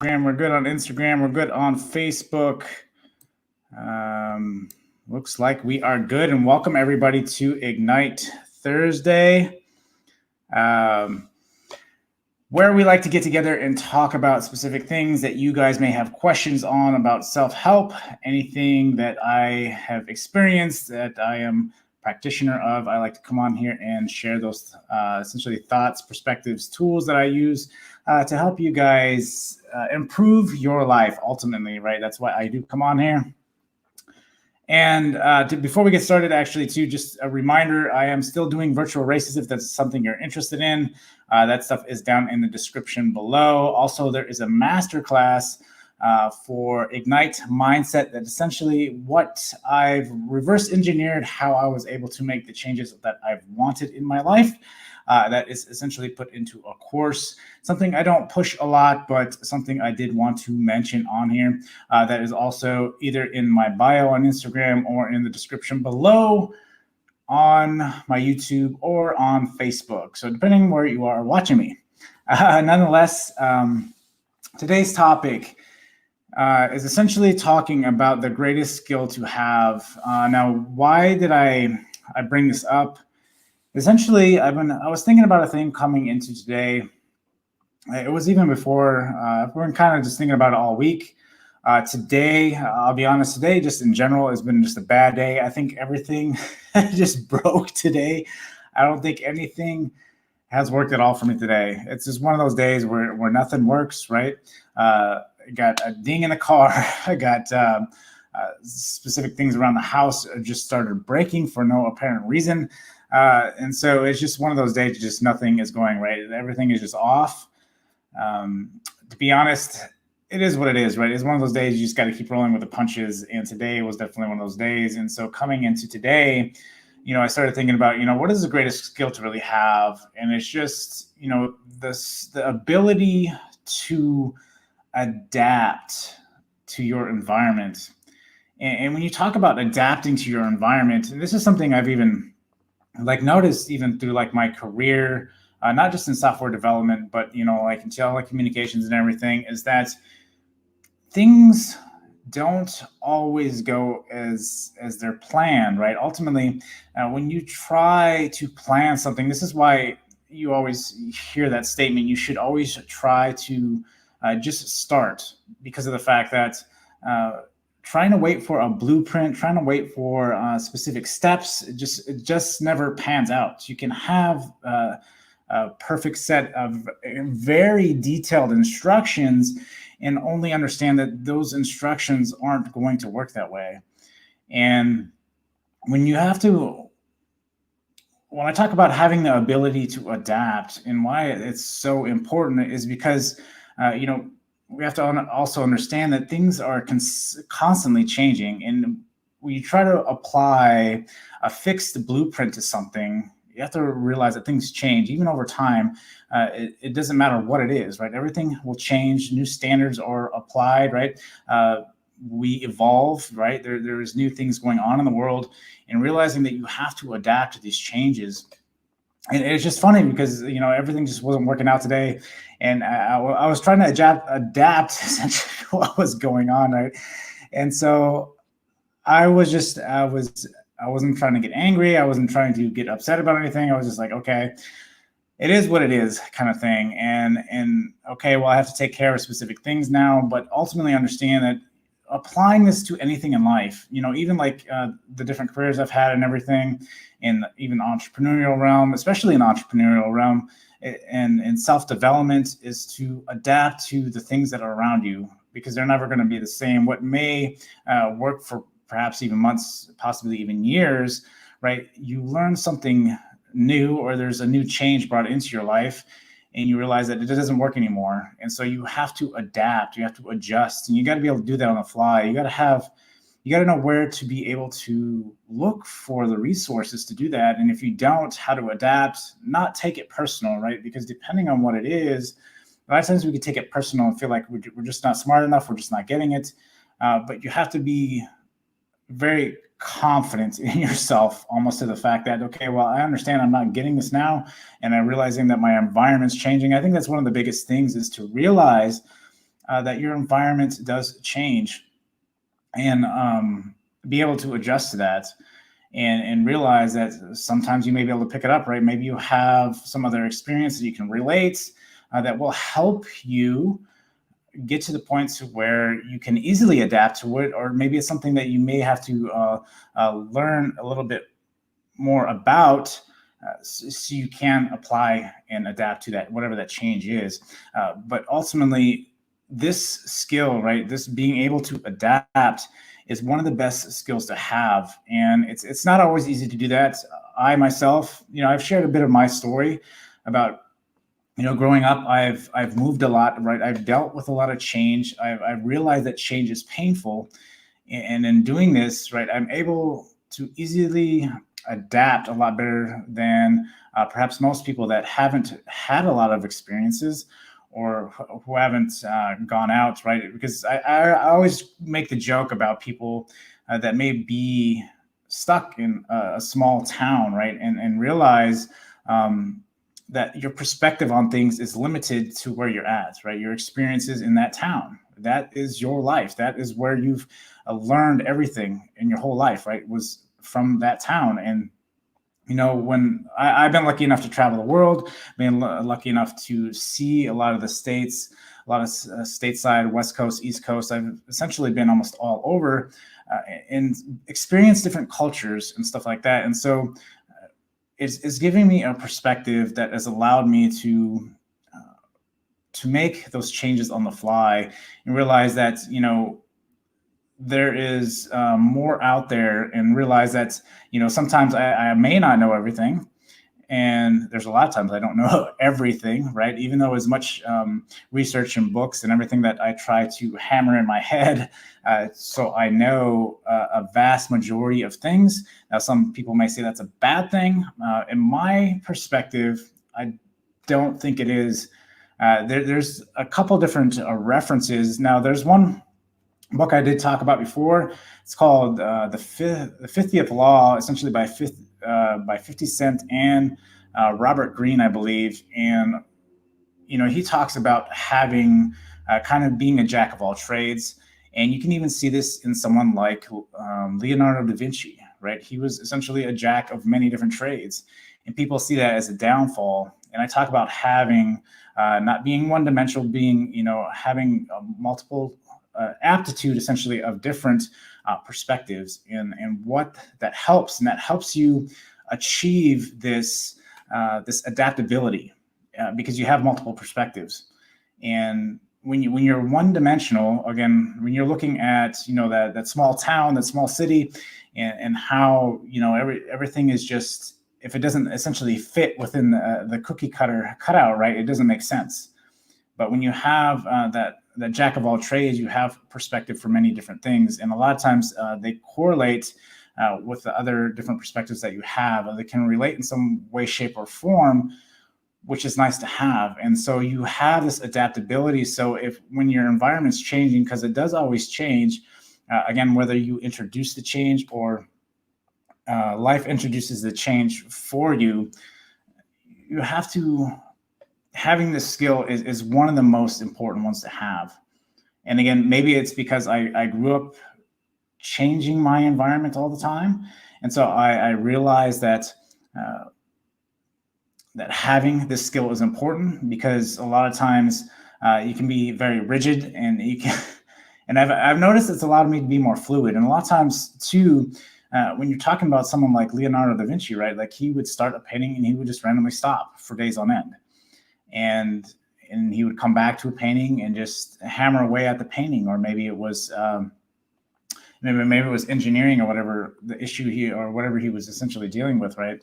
We're good on Instagram. We're good on Facebook. Looks like we are good. And welcome everybody to Ignite Thursday, where we like to get together and talk about specific things that you guys may have questions on about self-help, anything that I have experienced that I am practitioner of. I like to come on here and share those essentially thoughts, perspectives, tools that I use to help you guys improve your life ultimately, right? That's why I do come on here. And before we get started, actually, too, just a reminder, I am still doing virtual races if that's something you're interested in. That stuff is down in the description below. Also, there is a masterclass for Ignite Mindset that essentially what I've reverse engineered how I was able to make the changes that I've wanted in my life. That is essentially put into a course, something I don't push a lot, but something I did want to mention on here. That is also either in my bio on Instagram or in the description below on my YouTube or on Facebook. So depending where you are watching me. Nonetheless, today's topic is essentially talking about the greatest skill to have. Now, why did I bring this up? Essentially, I was thinking about a thing coming into today. It was even before, we're kind of just thinking about it all week. Today, I'll be honest, today just in general has been just a bad day. I think everything just broke today. I don't think anything has worked at all for me today. It's just one of those days where nothing works, right? I got a ding in the car. I got specific things around the house just started breaking for no apparent reason. And so it's just one of those days, just nothing is going right. Everything is just off. To be honest, it is what it is, right? It's one of those days you just got to keep rolling with the punches. And today was definitely one of those days. And so coming into today, I started thinking about, what is the greatest skill to really have? And it's just, the ability to adapt to your environment. And when you talk about adapting to your environment, and this is something I've even noticed even through my career, not just in software development, but in telecommunications and everything, is that things don't always go as they're planned, right? Ultimately, when you try to plan something, this is why you always hear that statement, you should always try to just start, because of the fact that trying to wait for a blueprint, trying to wait for specific steps, it just never pans out. You can have a perfect set of very detailed instructions and only understand that those instructions aren't going to work that way. And when I talk about having the ability to adapt and why it's so important is because, we have to also understand that things are constantly changing. And when you try to apply a fixed blueprint to something, you have to realize that things change even over time. It doesn't matter what it is, right? Everything will change. New standards are applied, right? We evolve, right? There's new things going on in the world, and realizing that you have to adapt to these changes. And it's just funny because, everything just wasn't working out today. And I was trying to adapt essentially what was going on, right? And so I wasn't trying to get angry. I wasn't trying to get upset about anything. I was just like, okay, it is what it is kind of thing. And okay, well, I have to take care of specific things now, but ultimately understand that applying this to anything in life, even the different careers I've had and everything, in even entrepreneurial realm, especially in entrepreneurial realm, and in self-development, is to adapt to the things that are around you, because they're never going to be the same. What may work for perhaps even months, possibly even years, right? You learn something new, or there's a new change brought into your life, and you realize that it doesn't work anymore. And so you have to adapt, you have to adjust, and you got to be able to do that on the fly. You got to know where to be able to look for the resources to do that. And if you don't, how to adapt, not take it personal, right? Because depending on what it is, a lot of times we can take it personal and feel like we're just not smart enough, we're just not getting it. But you have to be very confident in yourself, almost to the fact that, okay, well, I understand I'm not getting this now, and I'm realizing that my environment's changing. I think that's one of the biggest things, is to realize that your environment does change, and be able to adjust to that, and realize that sometimes you may be able to pick it up, right? Maybe you have some other experience that you can relate, that will help you get to the point to where you can easily adapt to it, or maybe it's something that you may have to learn a little bit more about, so you can apply and adapt to that, whatever that change is. But ultimately, this skill, right, this being able to adapt, is one of the best skills to have, and it's not always easy to do that. I myself, I've shared a bit of my story about, growing up. I've moved a lot, right? I've dealt with a lot of change. I've realized that change is painful, and in doing this, right, I'm able to easily adapt a lot better than perhaps most people that haven't had a lot of experiences, or who haven't gone out, right? Because I always make the joke about people that may be stuck in a small town, right, and realize that your perspective on things is limited to where you're at, right? Your experiences in that town, that is your life. That is where you've learned everything in your whole life, right? Was from that town. And when I've been lucky enough to travel the world, been lucky enough to see a lot of the states, a lot of stateside, West Coast, East Coast. I've essentially been almost all over, and experienced different cultures and stuff like that. And so it's giving me a perspective that has allowed me to make those changes on the fly, and realize that there is more out there, and realize that sometimes I may not know everything, and there's a lot of times I don't know everything, right? Even though as much research and books and everything that I try to hammer in my head, so I know a vast majority of things. Now, some people may say that's a bad thing. In my perspective, I don't think it is. There's a couple different references. Now, there's one book I did talk about before. It's called the 50th Law, essentially by 50 Cent and Robert Greene, I believe. And he talks about having kind of being a jack of all trades, and you can even see this in someone like Leonardo da Vinci, right? He was essentially a jack of many different trades, and people see that as a downfall. And I talk about having not being one-dimensional, being having multiple aptitude, essentially, of different perspectives, and what that helps, and that helps you achieve this adaptability, because you have multiple perspectives. And when you're one-dimensional, again, when you're looking at that small town, that small city, and how everything is just, if it doesn't essentially fit within the cookie cutout, right, it doesn't make sense. But when you have that jack of all trades, you have perspective for many different things, and a lot of times they correlate with the other different perspectives that you have. They can relate in some way, shape, or form, which is nice to have. And so you have this adaptability. So when your environment's changing, because it does always change, again, whether you introduce the change or life introduces the change for you, you have to. Having this skill is one of the most important ones to have. And again, maybe it's because I grew up changing my environment all the time. And so I realized that that having this skill is important, because a lot of times you can be very rigid, and you can, and I've noticed it's allowed me to be more fluid. And a lot of times too, when you're talking about someone like Leonardo da Vinci, right? Like, he would start a painting and he would just randomly stop for days on end. And he would come back to a painting and just hammer away at the painting. Or maybe it was maybe it was engineering, or whatever the issue or whatever he was essentially dealing with, right?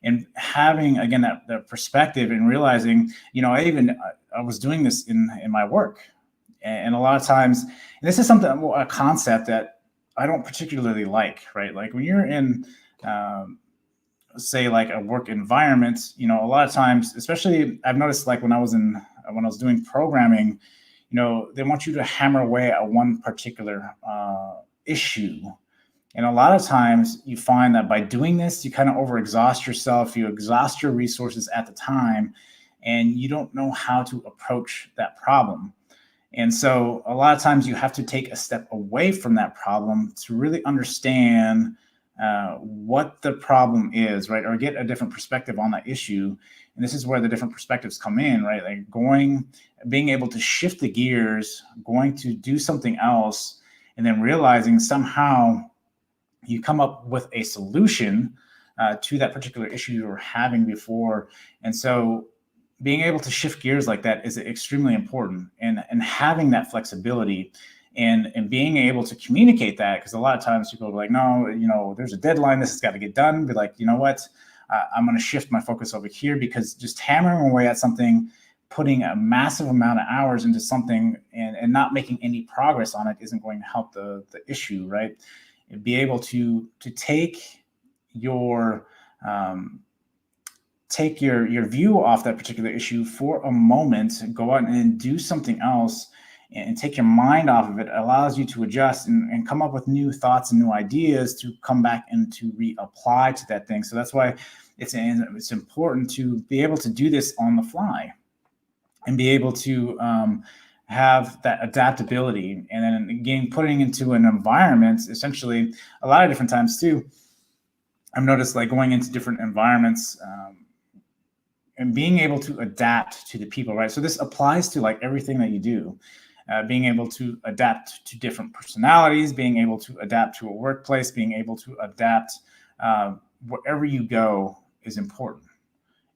And having, again, that perspective, and realizing, I was doing this in my work, and a lot of times, and this is a concept that I don't particularly like, right? Like, when you're in say, like, a work environment, a lot of times, especially I've noticed, like, when I was doing programming, they want you to hammer away at one particular issue. And a lot of times you find that by doing this, you kind of overexhaust yourself, you exhaust your resources at the time, and you don't know how to approach that problem. And so a lot of times you have to take a step away from that problem to really understand what the problem is, right? Or get a different perspective on that issue. And this is where the different perspectives come in, right? Like being able to shift the gears, going to do something else, and then realizing somehow you come up with a solution to that particular issue you were having before. And so being able to shift gears like that is extremely important, and having that flexibility and being able to communicate that, because a lot of times people are like, no, there's a deadline, this has got to get done. Be like, you know what, I'm going to shift my focus over here, because just hammering away at something, putting a massive amount of hours into something and not making any progress on it isn't going to help the issue, right? And be able to take your your view off that particular issue for a moment, go out and do something else, and take your mind off of it, allows you to adjust and come up with new thoughts and new ideas to come back and to reapply to that thing. So that's why it's important to be able to do this on the fly and be able to have that adaptability. And then again, putting into an environment, essentially a lot of different times too, I've noticed, like, going into different environments and being able to adapt to the people, right? So this applies to like everything that you do. Being able to adapt to different personalities, being able to adapt to a workplace, being able to adapt wherever you go is important.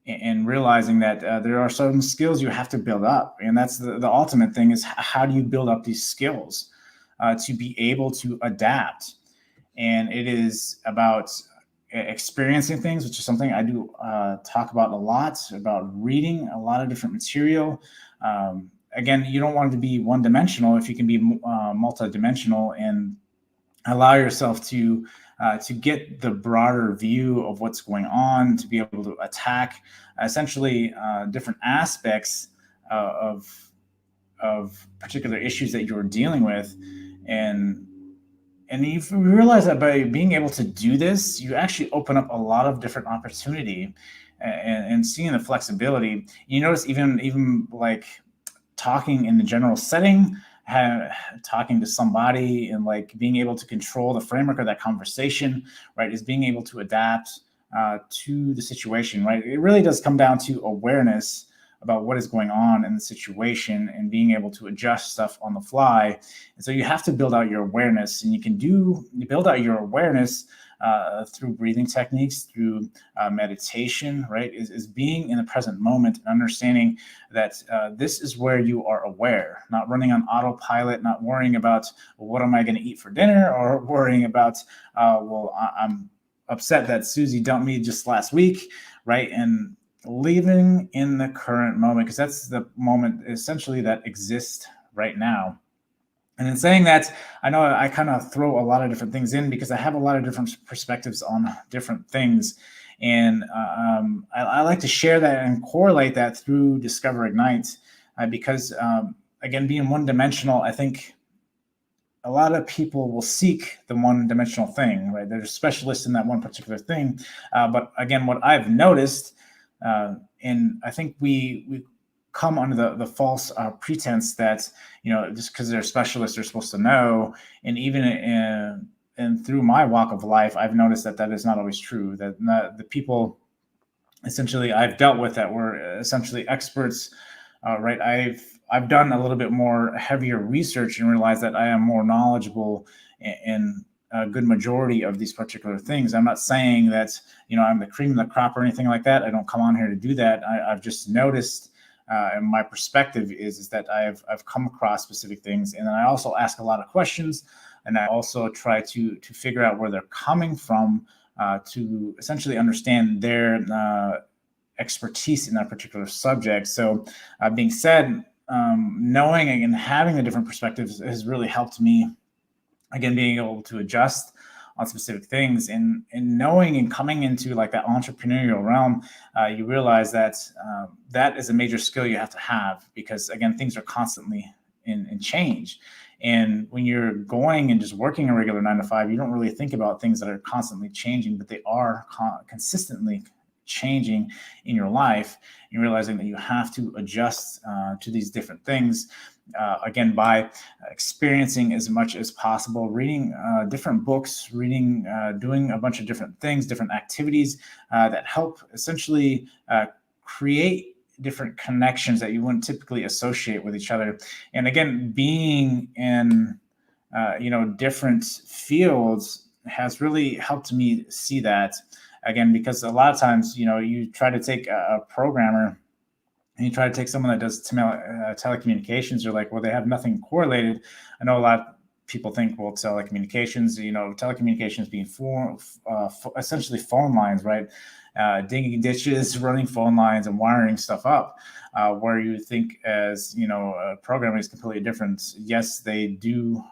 And realizing that there are some skills you have to build up. And that's the ultimate thing, is how do you build up these skills to be able to adapt? And it is about experiencing things, which is something I do talk about a lot, about reading a lot of different material. Again, you don't want it to be one-dimensional. If you can be multi-dimensional and allow yourself to get the broader view of what's going on, to be able to attack essentially different aspects of particular issues that you're dealing with. And you realize that by being able to do this, you actually open up a lot of different opportunity, and seeing the flexibility. You notice even like talking in the general setting, talking to somebody, and like being able to control the framework of that conversation, right, is being able to adapt to the situation, right? It really does come down to awareness about what is going on in the situation and being able to adjust stuff on the fly. And so you have to build out your awareness, and you build out your awareness through breathing techniques, through meditation, right? Is being in the present moment and understanding that this is where you are aware, not running on autopilot, not worrying about, well, what am I going to eat for dinner, or worrying about, I'm upset that Susie dumped me just last week, right? And living in the current moment, because that's the moment essentially that exists right now. And in saying that, I know I kind of throw a lot of different things in because I have a lot of different perspectives on different things. And I like to share that and correlate that through Discover Ignite, because again, being one-dimensional, I think a lot of people will seek the one-dimensional thing, right? They're specialists in that one particular thing. But again, what I've noticed, and I think we come under the false pretense that, just because they're specialists, they're supposed to know. And even and through my walk of life, I've noticed that is not always true. That the people essentially I've dealt with that were essentially experts, right? I've done a little bit more heavier research and realized that I am more knowledgeable in a good majority of these particular things. I'm not saying that, I'm the cream of the crop or anything like that. I don't come on here to do that. I've just noticed, and my perspective is that I've come across specific things. And then I also ask a lot of questions, and I also try to figure out where they're coming from, to essentially understand their expertise in that particular subject. So being said, knowing and having the different perspectives has really helped me, again, being able to adjust on specific things, and knowing and coming into like that entrepreneurial realm, you realize that that is a major skill you have to have, because again, things are constantly in change. And when you're going and just working a regular 9 to 5, you don't really think about things that are constantly changing, but they are consistently changing in your life. You're realizing that you have to adjust to these different things. again, by experiencing as much as possible, reading different books, doing a bunch of different things, different activities that help essentially create different connections that you wouldn't typically associate with each other. And again, being in different fields has really helped me see that, again, because a lot of times, you try to take a programmer and you try to take someone that does telecommunications, you're like, well, they have nothing correlated. I know a lot of people think, well, telecommunications being essentially phone lines, right? Digging ditches, running phone lines, and wiring stuff up. Where you think as, programming is completely different. Yes, they do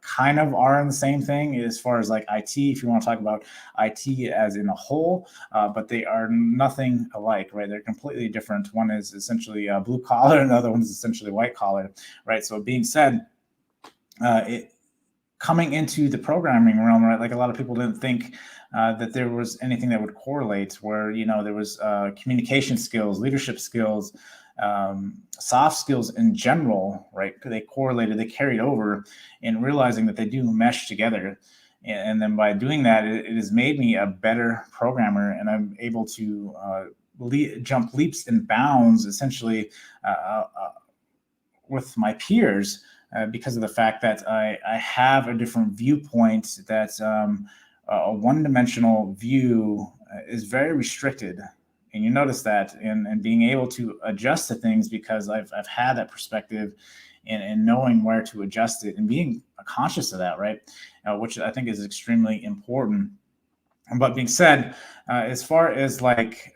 kind of are in the same thing as far as like IT, if you want to talk about IT as in a whole, but they are nothing alike, right? They're completely different. One is essentially blue collar, and the other one is essentially white collar, right? So being said, coming into the programming realm, right? Like a lot of people didn't think that there was anything that would correlate where, there was communication skills, leadership skills, soft skills in general, right? They correlated, they carried over, and realizing that they do mesh together. And then by doing that, it has made me a better programmer, and I'm able to jump leaps and bounds essentially with my peers because of the fact that I have a different viewpoint. That a one-dimensional view is very restricted. And you notice that in being able to adjust to things, because I've had that perspective, and knowing where to adjust it and being conscious of that, right? Which I think is extremely important. But being said, as far as like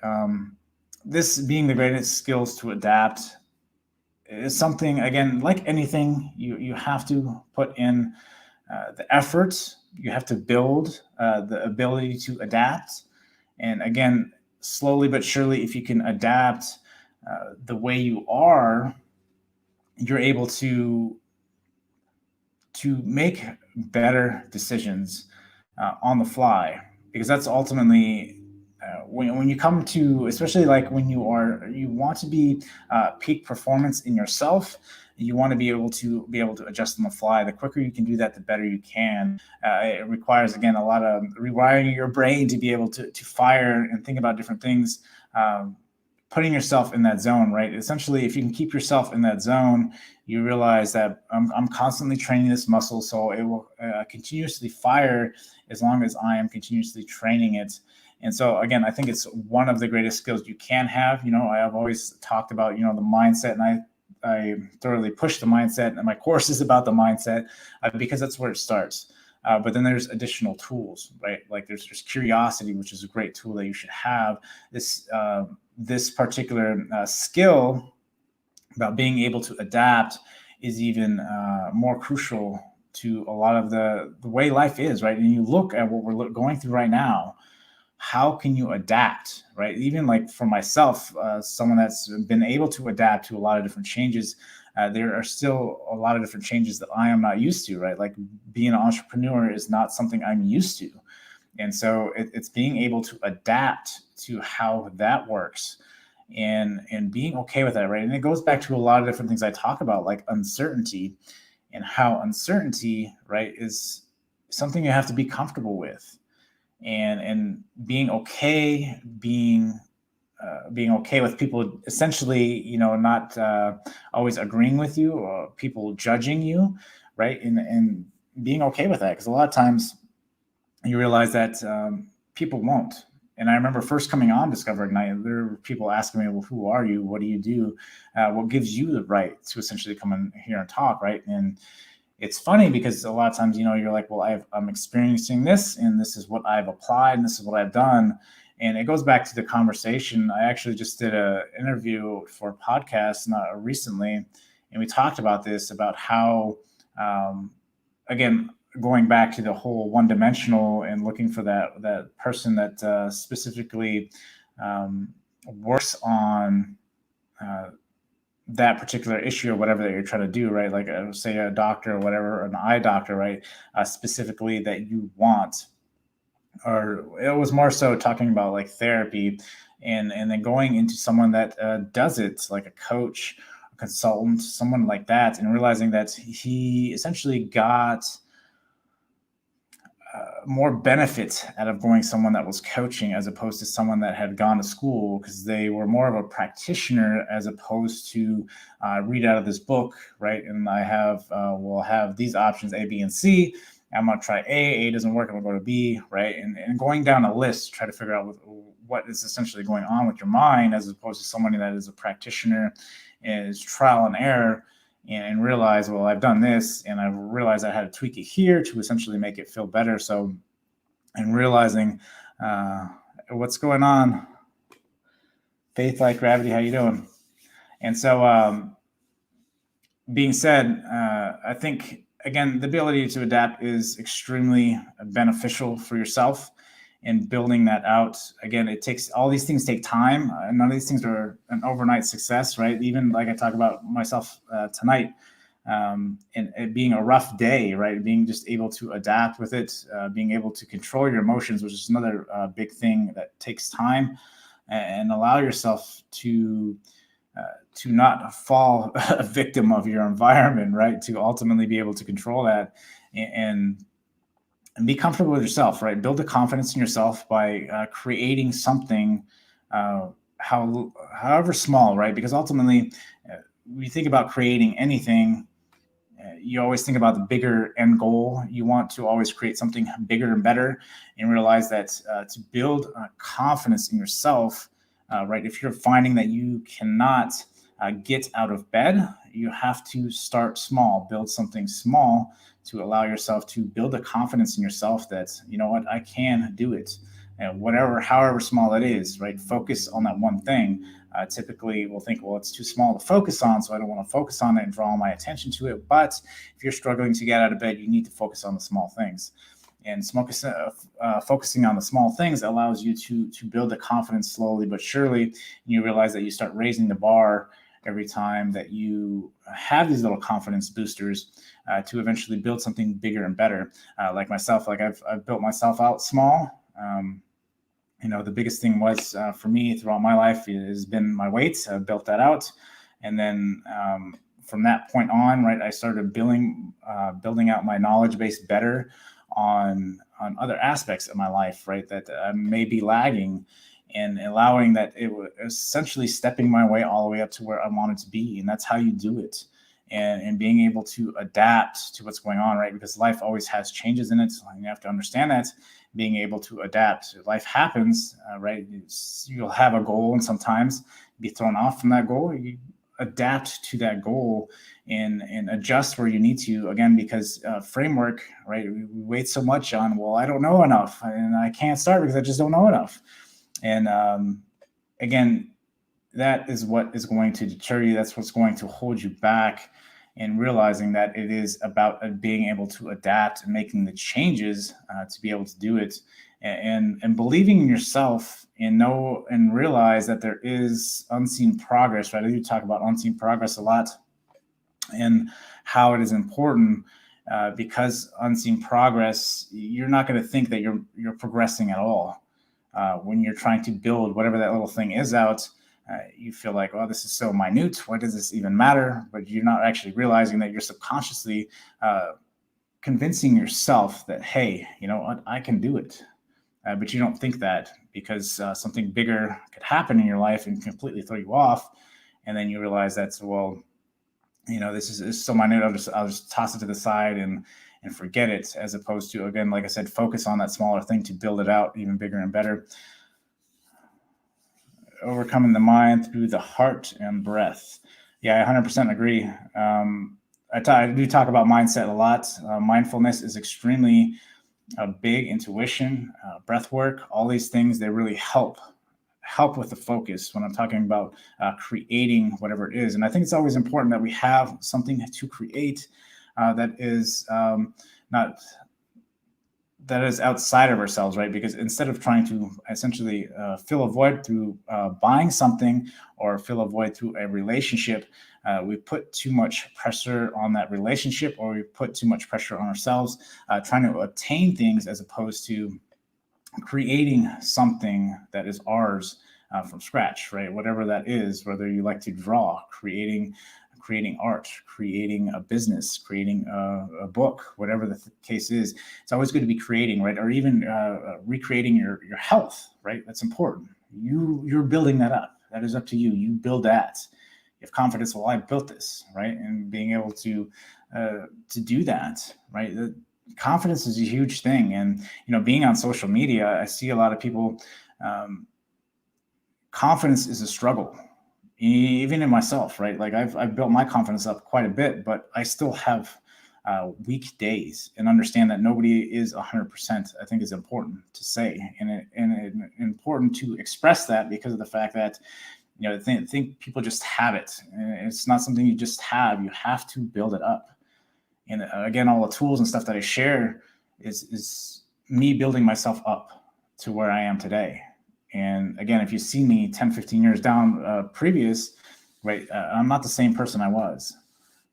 this being the greatest skills to adapt is something, again, like anything, you have to put in the effort. You have to build the ability to adapt. And again, slowly but surely, if you can adapt the way you are, you're able to make better decisions on the fly, because that's ultimately when you come to, especially like when you want to be peak performance in yourself. You want to be able to adjust on the fly. The quicker you can do that, the better you can. It requires, again, a lot of rewiring your brain to be able to fire and think about different things. Putting yourself in that zone, right? Essentially, if you can keep yourself in that zone, you realize that I'm constantly training this muscle, so it will continuously fire as long as I am continuously training it. And so, again, I think it's one of the greatest skills you can have. I have always talked about, the mindset, and I thoroughly push the mindset, and my course is about the mindset because that's where it starts. But then there's additional tools, right? Like there's curiosity, which is a great tool that you should have. This particular skill about being able to adapt is even more crucial to a lot of the way life is, right? And you look at what we're going through right now. How can you adapt, right? Even like for myself, someone that's been able to adapt to a lot of different changes, there are still a lot of different changes that I am not used to, right? Like being an entrepreneur is not something I'm used to. And so it's being able to adapt to how that works, and being okay with that, right? And it goes back to a lot of different things I talk about, like uncertainty, and how uncertainty, right, is something you have to be comfortable with. And being okay, being okay with people essentially, not always agreeing with you, or people judging you, right? And being okay with that, because a lot of times you realize that people won't. And I remember first coming on Discover Ignite, there were people asking me, well, who are you? What do you do? What gives you the right to essentially come in here and talk, right? And it's funny because a lot of times, you're like, well, I'm experiencing this, and this is what I've applied, and this is what I've done. And it goes back to the conversation. I actually just did an interview for a podcast recently, and we talked about this, about how, again, going back to the whole one-dimensional and looking for that person that specifically works on that particular issue or whatever that you're trying to do, right? Like say a doctor or whatever, an eye doctor, right? Specifically that you want. Or it was more so talking about like therapy, and then going into someone that does it, like a coach, consultant, someone like that, and realizing that he essentially got more benefit out of going someone that was coaching as opposed to someone that had gone to school, because they were more of a practitioner as opposed to read out of this book, right? And I have will have these options A, B, and C. I'm going to try A doesn't work, I'm going to go to B, right? And going down a list, try to figure out what is essentially going on with your mind, as opposed to somebody that is a practitioner, is trial and error, and realize, well, I've done this, and I realized I had to tweak it here to essentially make it feel better. So, and realizing what's going on. Faith like gravity, how you doing? And so, being said, I think, again, the ability to adapt is extremely beneficial for yourself. And building that out, again, it takes, all these things take time. None of these things are an overnight success, right? Even like I talk about myself tonight, and it being a rough day, right? Being just able to adapt with it, being able to control your emotions, which is another big thing that takes time, and allow yourself to not fall a victim of your environment, right? To ultimately be able to control that and be comfortable with yourself, right? Build the confidence in yourself by creating something, however small, right? Because ultimately, when you think about creating anything, you always think about the bigger end goal. You want to always create something bigger and better, and realize that to build confidence in yourself, right? If you're finding that you cannot get out of bed, you have to start small, build something small to allow yourself to build a confidence in yourself that, you know what, I can do it. And whatever, however small it is, right? Focus on that one thing. Typically, we'll think, well, it's too small to focus on, so I don't want to focus on it and draw my attention to it. But if you're struggling to get out of bed, you need to focus on the small things. And focusing on the small things allows you to build the confidence slowly but surely. And you realize that you start raising the bar every time that you have these little confidence boosters to eventually build something bigger and better. Like myself, like I've built myself out small. The biggest thing was for me throughout my life has been my weight. I built that out. And then from that point on, right, I started building out my knowledge base better on other aspects of my life, right, that I may be lagging, and allowing that it was essentially stepping my way all the way up to where I wanted to be. And that's how you do it. And being able to adapt to what's going on, right? Because life always has changes in it. So you have to understand that, being able to adapt. Life happens, right? You'll have a goal and sometimes be thrown off from that goal. You adapt to that goal and adjust where you need to, again, because framework, right? We wait so much on, well, I don't know enough and I can't start because I just don't know enough. And again, that is what is going to deter you. That's what's going to hold you back, and realizing that it is about being able to adapt and making the changes to be able to do it, and believing in yourself, and realize that there is unseen progress, right? I do talk about unseen progress a lot and how it is important, because unseen progress, you're not going to think that you're progressing at all. When you're trying to build whatever that little thing is out, you feel like, oh, this is so minute. Why does this even matter? But you're not actually realizing that you're subconsciously convincing yourself that, hey, you know what, I can do it. But you don't think that, because something bigger could happen in your life and completely throw you off. And then you realize that's, well, this is so minute. I'll just toss it to the side and forget it, as opposed to, again, like I said, focus on that smaller thing to build it out even bigger and better. Overcoming the mind through the heart and breath. Yeah, I 100% agree. I do talk about mindset a lot. Mindfulness is extremely big. Intuition, breath work, all these things, they really help with the focus when I'm talking about creating whatever it is. And I think it's always important that we have something to create that is outside of ourselves, right? Because instead of trying to essentially fill a void through buying something or fill a void through a relationship, we put too much pressure on that relationship, or we put too much pressure on ourselves trying to obtain things, as opposed to creating something that is ours from scratch, right? Whatever that is, whether you like to draw, creating creating art, creating a business, creating a book, whatever the case is. It's always good to be creating, right? Or even recreating your health, right? That's important. You're building that up. That is up to you. You build that. You have confidence. Well, I built this, right? And being able to do that, right? Confidence is a huge thing. And being on social media, I see a lot of people. Confidence is a struggle, even in myself, right? Like I've built my confidence up quite a bit, but I still have weak days, and understand that nobody is 100%. I think is important to say, and important to express that, because of the fact that I think people just have it. And it's not something you just have. You have to build it up. And again, all the tools and stuff that I share is me building myself up to where I am today. And again, if you see me 10, 15 years down previous, right, I'm not the same person I was,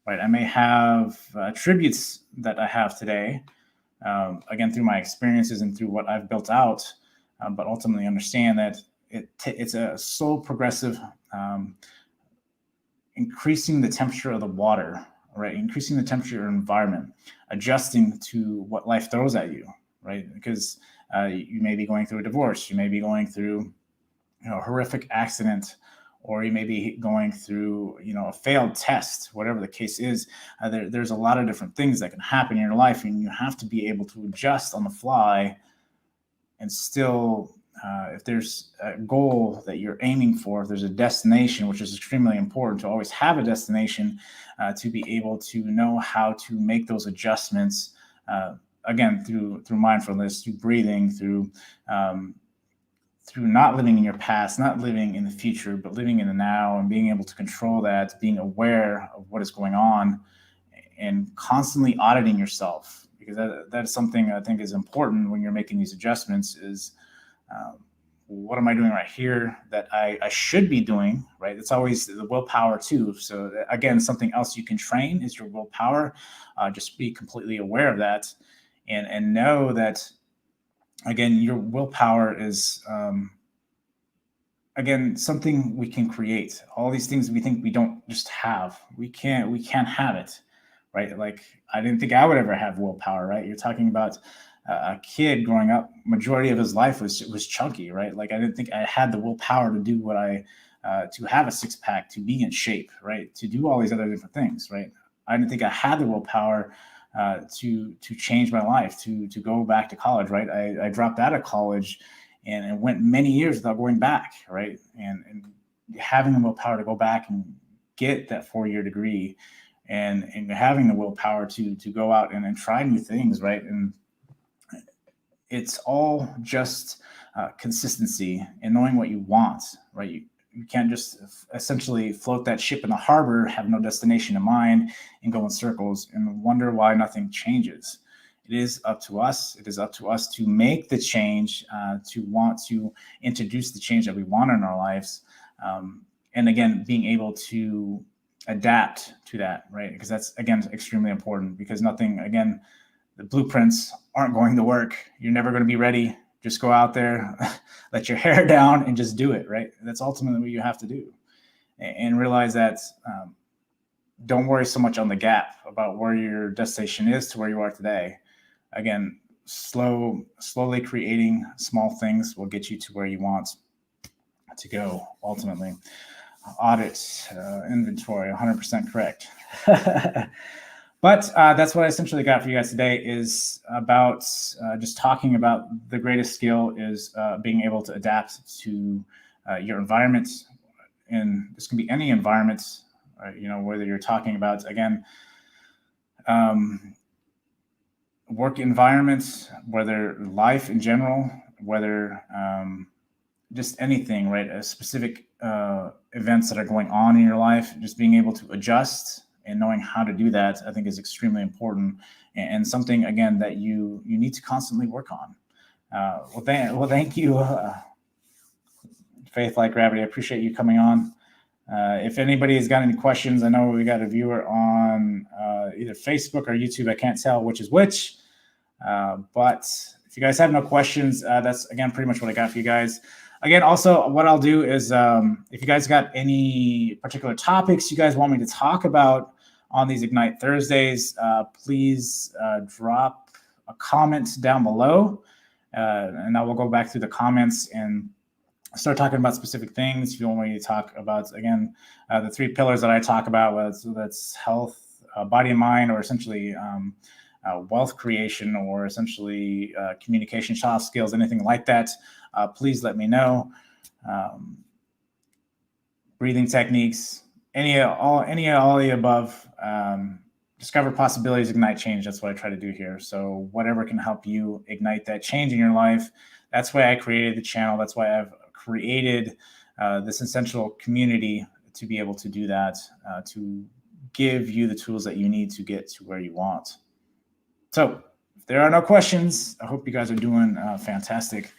right? I may have attributes that I have today, again, through my experiences and through what I've built out, but ultimately understand that it's a slow progressive increasing the temperature of the water, right? Increasing the temperature of your environment, adjusting to what life throws at you, right? Because you may be going through a divorce, you may be going through a horrific accident, or you may be going through a failed test, whatever the case is. There's a lot of different things that can happen in your life, and you have to be able to adjust on the fly. And still, if there's a goal that you're aiming for, if there's a destination, which is extremely important to always have a destination, to be able to know how to make those adjustments, again, through mindfulness, through breathing, through not living in your past, not living in the future, but living in the now, and being able to control that, being aware of what is going on, and constantly auditing yourself, because that is something I think is important when you're making these adjustments. Is what am I doing right here that I should be doing, right? It's always the willpower too. So again, something else you can train is your willpower. Just be completely aware of that, and know that, again, your willpower is, again, something we can create. All these things we think we don't just have, we can't have it, right? Like, I didn't think I would ever have willpower, right? You're talking about a kid growing up, majority of his life was chunky, right? Like, I didn't think I had the willpower to do what to have a six pack, to be in shape, right? To do all these other different things, right? I didn't think I had the willpower to change my life, to go back to college, right? I dropped out of college and went many years without going back, right? And having the willpower to go back and get that 4-year degree, and having the willpower to go out and try new things, right? And it's all just consistency and knowing what you want, right? You can't just essentially float that ship in the harbor, have no destination in mind, and go in circles and wonder why nothing changes. It is up to us. It is up to us to make the change, to want to introduce the change that we want in our lives. And again, being able to adapt to that, right? Because that's, again, extremely important, because nothing, again, the blueprints aren't going to work. You're never going to be ready. Just go out there, let your hair down, and just do it, right? That's ultimately what you have to do. And realize that don't worry so much on the gap about where your destination is to where you are today. Again, slowly creating small things will get you to where you want to go, ultimately. Audit, inventory, 100% correct. But that's what I essentially got for you guys today, is about just talking about the greatest skill is being able to adapt to your environment. And this can be any environment, whether you're talking about, again, work environments, whether life in general, whether just anything, right? A specific events that are going on in your life, just being able to adjust and knowing how to do that, I think, is extremely important, and something, again, that you need to constantly work on. Well, thank you, Faith Like Gravity. I appreciate you coming on. If anybody has got any questions, I know we got a viewer on either Facebook or YouTube. I can't tell which is which, but If you guys have no questions, that's, again, pretty much what I got for you guys. Again, also, what I'll do is if you guys got any particular topics you guys want me to talk about on these Ignite Thursdays, please drop a comment down below, and I will go back through the comments and start talking about specific things. If you want me to talk about, again, the 3 pillars that I talk about, whether that's health, body and mind, or essentially wealth creation, or essentially communication, soft skills, anything like that, please let me know. Breathing techniques, any of all the above. Discover possibilities, ignite change. That's what I try to do here. So whatever can help you ignite that change in your life. That's why I created the channel. That's why I've created this essential community to be able to do that, to give you the tools that you need to get to where you want. So if there are no questions, I hope you guys are doing fantastic.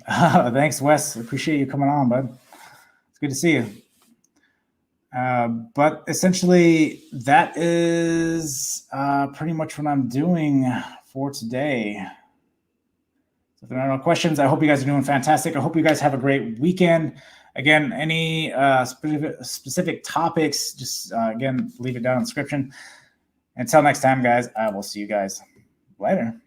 Thanks, Wes. Appreciate you coming on, bud. It's good to see you. But essentially, that is pretty much what I'm doing for today. So if there are no questions, I hope you guys are doing fantastic. I hope you guys have a great weekend. Again, any specific topics, just again, leave it down in the description. Until next time, guys, I will see you guys later.